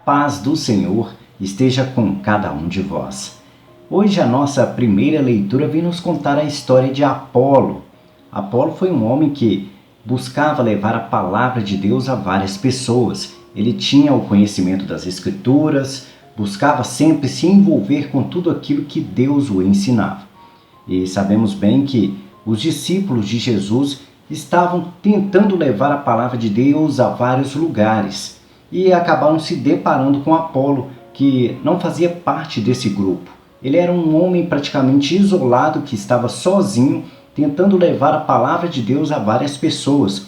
paz do Senhor esteja com cada um de vós. Hoje a nossa primeira leitura vem nos contar a história de Apolo. Apolo foi um homem que buscava levar a palavra de Deus a várias pessoas. Ele tinha o conhecimento das Escrituras, buscava sempre se envolver com tudo aquilo que Deus o ensinava. E sabemos bem que os discípulos de Jesus estavam tentando levar a palavra de Deus a vários lugares e acabaram se deparando com Apolo, que não fazia parte desse grupo. Ele era um homem praticamente isolado que estava sozinho tentando levar a palavra de Deus a várias pessoas.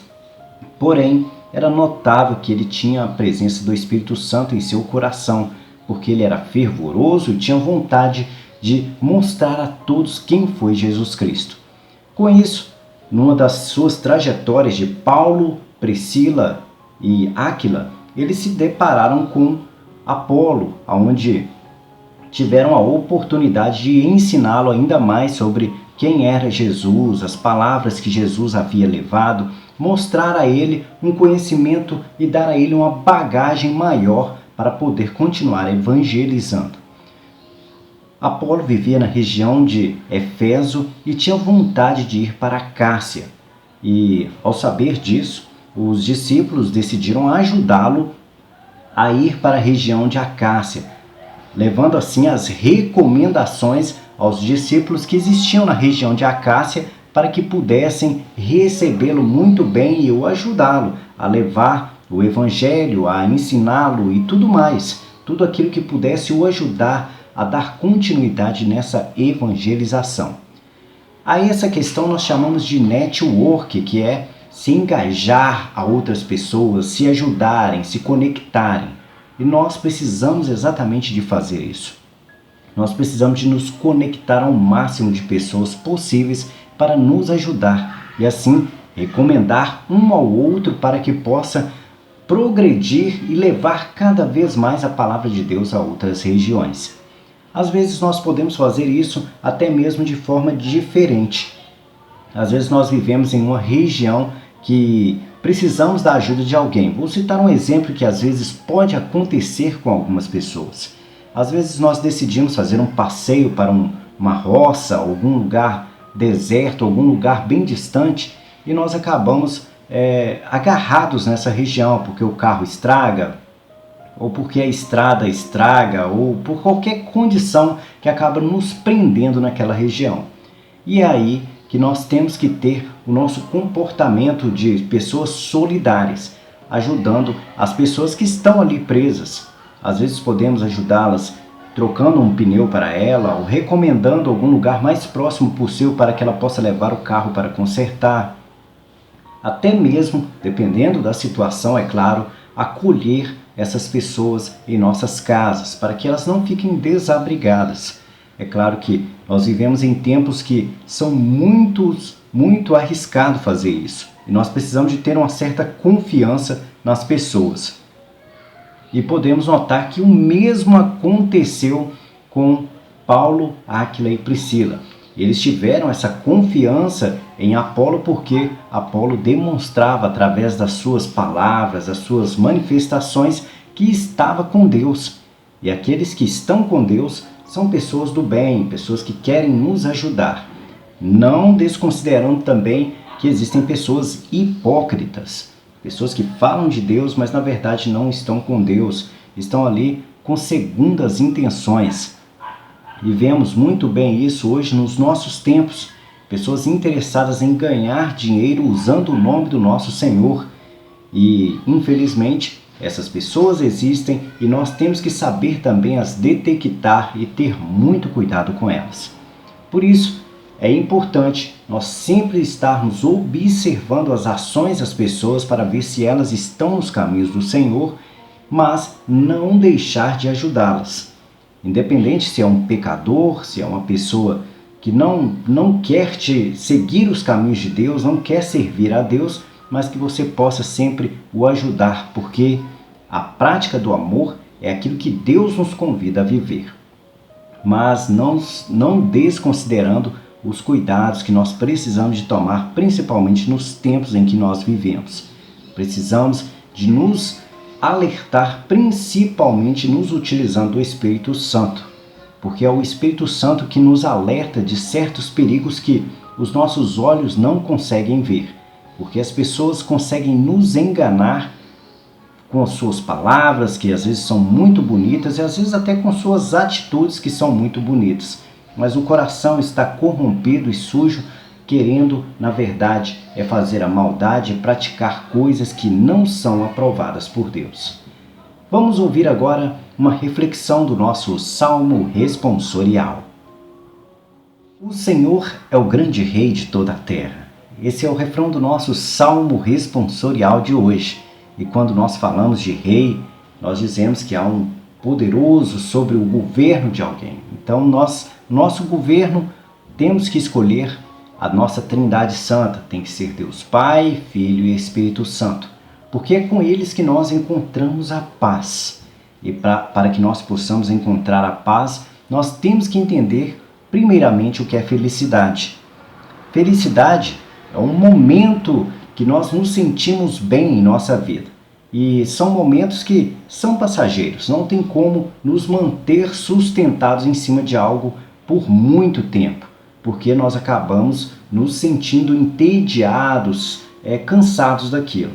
Porém, era notável que ele tinha a presença do Espírito Santo em seu coração, porque ele era fervoroso e tinha vontade de mostrar a todos quem foi Jesus Cristo. Com isso, numa das suas trajetórias de Paulo, Priscila e Áquila, eles se depararam com Apolo, onde tiveram a oportunidade de ensiná-lo ainda mais sobre quem era Jesus, as palavras que Jesus havia levado, mostrar a ele um conhecimento e dar a ele uma bagagem maior para poder continuar evangelizando. Apolo vivia na região de Éfeso e tinha vontade de ir para a Cássia. E, ao saber disso, os discípulos decidiram ajudá-lo a ir para a região de Acácia, levando assim as recomendações aos discípulos que existiam na região de Acácia para que pudessem recebê-lo muito bem e o ajudá-lo a levar o evangelho, a ensiná-lo e tudo mais, tudo aquilo que pudesse o ajudar a dar continuidade nessa evangelização. A essa questão nós chamamos de network, que é se engajar a outras pessoas, se ajudarem, se conectarem. E nós precisamos exatamente de fazer isso. Nós precisamos de nos conectar ao máximo de pessoas possíveis para nos ajudar e assim recomendar um ao outro para que possa progredir e levar cada vez mais a palavra de Deus a outras regiões. Às vezes nós podemos fazer isso até mesmo de forma diferente. Às vezes nós vivemos em uma região que precisamos da ajuda de alguém. Vou citar um exemplo que às vezes pode acontecer com algumas pessoas. Às vezes nós decidimos fazer um passeio para uma roça, algum lugar deserto, algum lugar bem distante e nós acabamos agarrados nessa região porque o carro estraga, ou porque a estrada estraga, ou por qualquer condição que acaba nos prendendo naquela região. E é aí que nós temos que ter o nosso comportamento de pessoas solidárias, ajudando as pessoas que estão ali presas. Às vezes podemos ajudá-las trocando um pneu para ela, ou recomendando algum lugar mais próximo possível para que ela possa levar o carro para consertar. Até mesmo, dependendo da situação, é claro, acolher essas pessoas em nossas casas, para que elas não fiquem desabrigadas. É claro que nós vivemos em tempos que são muito arriscado fazer isso. E nós precisamos de ter uma certa confiança nas pessoas. E podemos notar que o mesmo aconteceu com Paulo, Áquila e Priscila. Eles tiveram essa confiança em Apolo porque Apolo demonstrava através das suas palavras, das suas manifestações que estava com Deus. E aqueles que estão com Deus são pessoas do bem, pessoas que querem nos ajudar. Não desconsiderando também que existem pessoas hipócritas, pessoas que falam de Deus, mas na verdade não estão com Deus, estão ali com segundas intenções. E vemos muito bem isso hoje nos nossos tempos. Pessoas interessadas em ganhar dinheiro usando o nome do nosso Senhor. E, infelizmente, essas pessoas existem e nós temos que saber também as detectar e ter muito cuidado com elas. Por isso, é importante nós sempre estarmos observando as ações das pessoas para ver se elas estão nos caminhos do Senhor, mas não deixar de ajudá-las. Independente se é um pecador, se é uma pessoa que não quer te seguir os caminhos de Deus, não quer servir a Deus, mas que você possa sempre o ajudar, porque a prática do amor é aquilo que Deus nos convida a viver. Mas não desconsiderando os cuidados que nós precisamos de tomar, principalmente nos tempos em que nós vivemos. Precisamos de nos alertar principalmente nos utilizando do Espírito Santo, porque é o Espírito Santo que nos alerta de certos perigos que os nossos olhos não conseguem ver, porque as pessoas conseguem nos enganar com as suas palavras, que às vezes são muito bonitas, e às vezes até com suas atitudes, que são muito bonitas. Mas o coração está corrompido e sujo, querendo, na verdade, é fazer a maldade e praticar coisas que não são aprovadas por Deus. Vamos ouvir agora uma reflexão do nosso Salmo responsorial. O Senhor é o grande Rei de toda a terra. Esse é o refrão do nosso Salmo responsorial de hoje. E quando nós falamos de rei, nós dizemos que há um poderoso sobre o governo de alguém. Então, nosso governo, temos que escolher a nossa Trindade Santa. Tem que ser Deus Pai, Filho e Espírito Santo. Porque é com eles que nós encontramos a paz. E para que nós possamos encontrar a paz, nós temos que entender primeiramente o que é felicidade. Felicidade é um momento que nós nos sentimos bem em nossa vida. E são momentos que são passageiros, não tem como nos manter sustentados em cima de algo por muito tempo, porque nós acabamos nos sentindo entediados, cansados daquilo.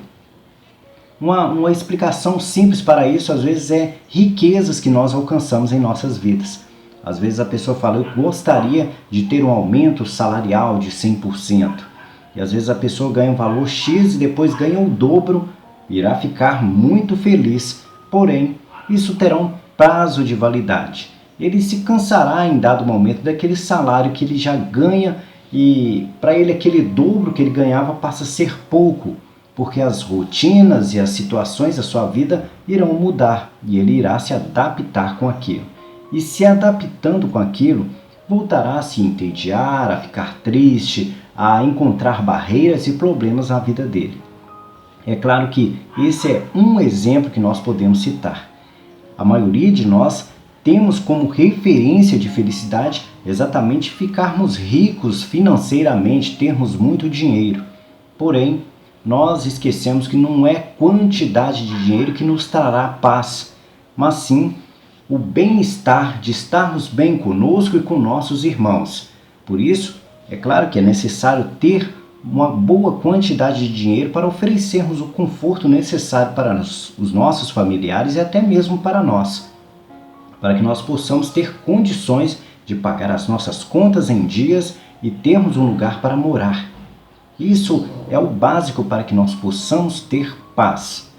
Uma explicação simples para isso, às vezes, é riquezas que nós alcançamos em nossas vidas. Às vezes a pessoa fala, eu gostaria de ter um aumento salarial de 100%. E às vezes a pessoa ganha um valor X e depois ganha o dobro, irá ficar muito feliz. Porém, isso terá um prazo de validade. Ele se cansará em dado momento daquele salário que ele já ganha e para ele aquele dobro que ele ganhava passa a ser pouco, porque as rotinas e as situações da sua vida irão mudar e ele irá se adaptar com aquilo. E se adaptando com aquilo, voltará a se entediar, a ficar triste, a encontrar barreiras e problemas na vida dele. É claro que esse é um exemplo que nós podemos citar. A maioria de nós temos como referência de felicidade exatamente ficarmos ricos financeiramente, termos muito dinheiro. Porém, nós esquecemos que não é quantidade de dinheiro que nos trará paz, mas sim o bem-estar de estarmos bem conosco e com nossos irmãos. Por isso, é claro que é necessário ter uma boa quantidade de dinheiro para oferecermos o conforto necessário para os nossos familiares e até mesmo para nós, para que nós possamos ter condições de pagar as nossas contas em dias e termos um lugar para morar. Isso é o básico para que nós possamos ter paz.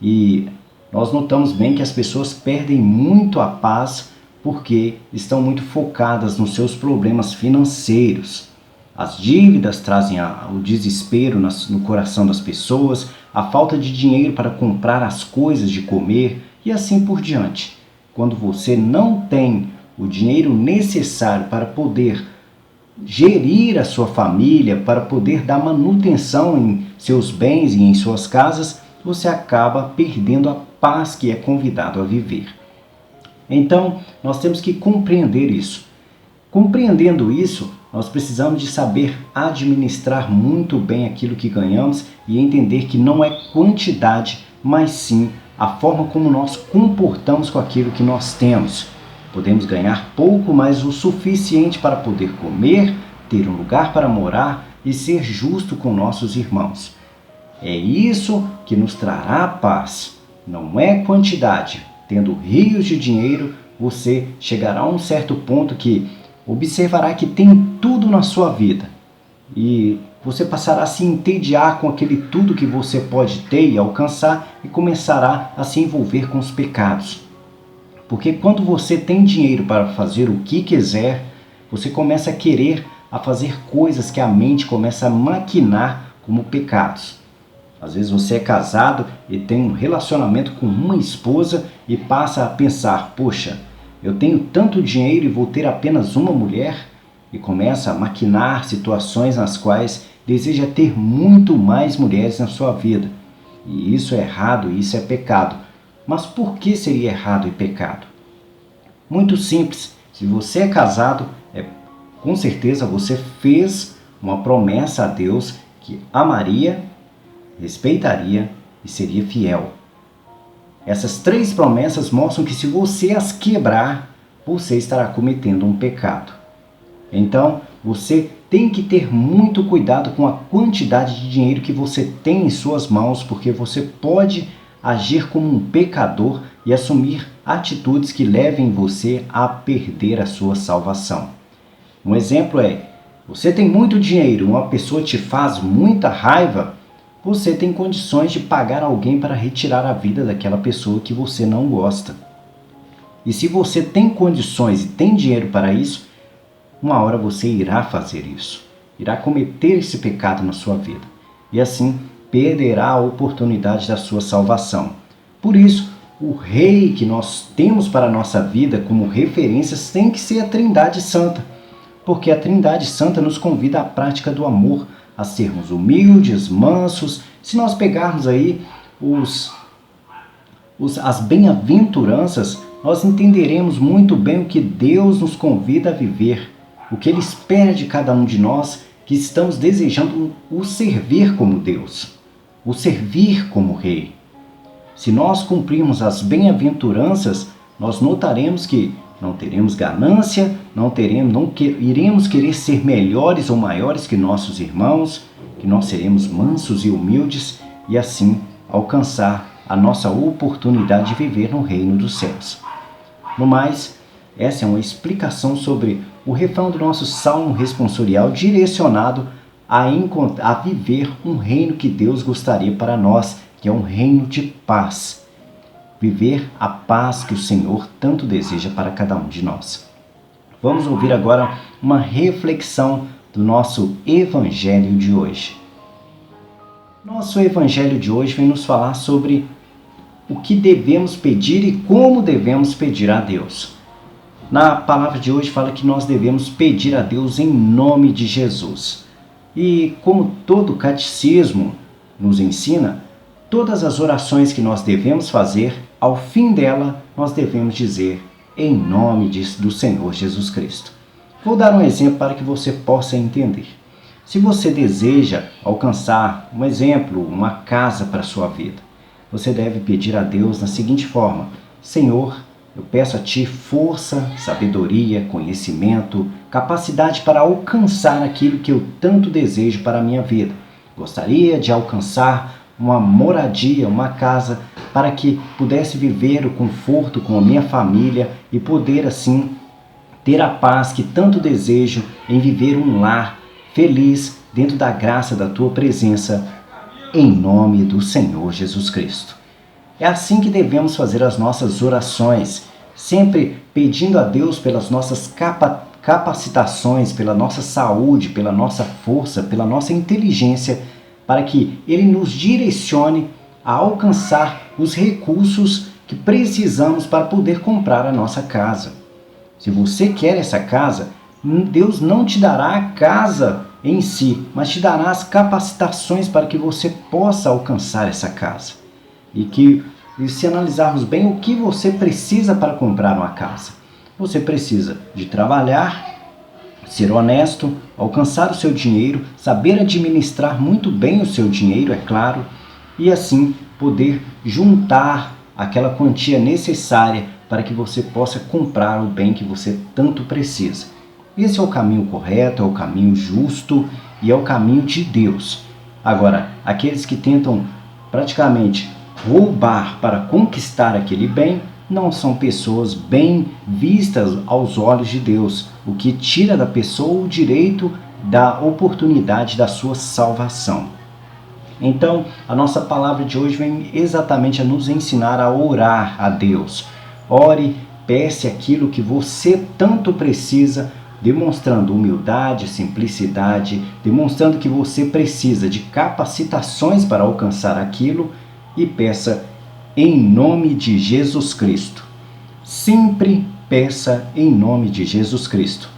E nós notamos bem que as pessoas perdem muito a paz porque estão muito focadas nos seus problemas financeiros. As dívidas trazem o desespero no coração das pessoas, a falta de dinheiro para comprar as coisas de comer e assim por diante. Quando você não tem o dinheiro necessário para poder gerir a sua família, para poder dar manutenção em seus bens e em suas casas, você acaba perdendo a paz que é convidado a viver. Então, nós temos que compreender isso. Compreendendo isso, nós precisamos de saber administrar muito bem aquilo que ganhamos e entender que não é quantidade, mas sim a forma como nós comportamos com aquilo que nós temos. Podemos ganhar pouco, mas o suficiente para poder comer, ter um lugar para morar e ser justo com nossos irmãos. É isso que nos trará paz. Não é quantidade. Tendo rios de dinheiro, você chegará a um certo ponto que observará que tem tudo na sua vida. E você passará a se entediar com aquele tudo que você pode ter e alcançar e começará a se envolver com os pecados. Porque quando você tem dinheiro para fazer o que quiser, você começa a querer a fazer coisas que a mente começa a maquinar como pecados. Às vezes você é casado e tem um relacionamento com uma esposa e passa a pensar, poxa, eu tenho tanto dinheiro e vou ter apenas uma mulher? E começa a maquinar situações nas quais deseja ter muito mais mulheres na sua vida. E isso é errado, isso é pecado. Mas por que seria errado e pecado? Muito simples. Se você é casado, com certeza você fez uma promessa a Deus que amaria, respeitaria e seria fiel. Essas 3 promessas mostram que se você as quebrar, você estará cometendo um pecado. Então, você tem que ter muito cuidado com a quantidade de dinheiro que você tem em suas mãos, porque você pode agir como um pecador e assumir atitudes que levem você a perder a sua salvação. Um exemplo é, você tem muito dinheiro, uma pessoa te faz muita raiva, você tem condições de pagar alguém para retirar a vida daquela pessoa que você não gosta. E se você tem condições e tem dinheiro para isso, uma hora você irá fazer isso. Irá cometer esse pecado na sua vida. E assim perderá a oportunidade da sua salvação. Por isso, o rei que nós temos para a nossa vida como referências tem que ser a Trindade Santa. Porque a Trindade Santa nos convida à prática do amor, a sermos humildes, mansos. Se nós pegarmos aí as bem-aventuranças, nós entenderemos muito bem o que Deus nos convida a viver, o que Ele espera de cada um de nós que estamos desejando o servir como Deus, o servir como Rei. Se nós cumprirmos as bem-aventuranças, nós notaremos que não teremos ganância, não iremos querer ser melhores ou maiores que nossos irmãos, que nós seremos mansos e humildes e assim alcançar a nossa oportunidade de viver no reino dos céus. No mais, essa é uma explicação sobre o refrão do nosso salmo responsorial direcionado a viver um reino que Deus gostaria para nós, que é um reino de paz. Viver a paz que o Senhor tanto deseja para cada um de nós. Vamos ouvir agora uma reflexão do nosso Evangelho de hoje. Nosso Evangelho de hoje vem nos falar sobre o que devemos pedir e como devemos pedir a Deus. Na palavra de hoje fala que nós devemos pedir a Deus em nome de Jesus. E como todo catecismo nos ensina, todas as orações que nós devemos fazer, ao fim dela, nós devemos dizer em nome do Senhor Jesus Cristo. Vou dar um exemplo para que você possa entender. Se você deseja alcançar, um exemplo, uma casa para a sua vida, você deve pedir a Deus da seguinte forma: Senhor, eu peço a Ti força, sabedoria, conhecimento, capacidade para alcançar aquilo que eu tanto desejo para a minha vida. Gostaria de alcançar uma moradia, uma casa, para que pudesse viver o conforto com a minha família e poder assim ter a paz que tanto desejo em viver um lar feliz dentro da graça da Tua presença, em nome do Senhor Jesus Cristo. É assim que devemos fazer as nossas orações, sempre pedindo a Deus pelas nossas capacitações, pela nossa saúde, pela nossa força, pela nossa inteligência, para que Ele nos direcione a alcançar os recursos que precisamos para poder comprar a nossa casa. Se você quer essa casa, Deus não te dará a casa em si, mas te dará as capacitações para que você possa alcançar essa casa. E se analisarmos bem o que você precisa para comprar uma casa, você precisa de trabalhar, ser honesto, alcançar o seu dinheiro, saber administrar muito bem o seu dinheiro, é claro, e assim poder juntar aquela quantia necessária para que você possa comprar o bem que você tanto precisa. Esse é o caminho correto, é o caminho justo e é o caminho de Deus. Agora, aqueles que tentam praticamente roubar para conquistar aquele bem, não são pessoas bem vistas aos olhos de Deus, o que tira da pessoa o direito da oportunidade da sua salvação. Então, a nossa palavra de hoje vem exatamente a nos ensinar a orar a Deus. Ore, peça aquilo que você tanto precisa, demonstrando humildade, simplicidade, demonstrando que você precisa de capacitações para alcançar aquilo, e peça em nome de Jesus Cristo. Sempre peça em nome de Jesus Cristo.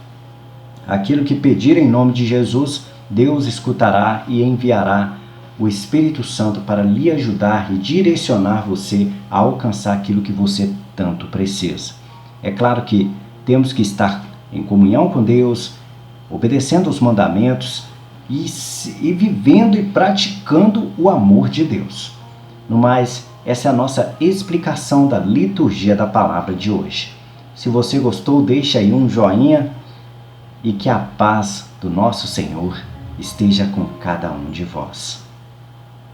Aquilo que pedir em nome de Jesus, Deus escutará e enviará o Espírito Santo para lhe ajudar e direcionar você a alcançar aquilo que você tanto precisa. É claro que temos que estar em comunhão com Deus, obedecendo aos mandamentos e vivendo e praticando o amor de Deus. No mais, Essa é a nossa explicação da liturgia da palavra de hoje. Se você gostou, deixa aí um joinha e que a paz do nosso Senhor esteja com cada um de vós.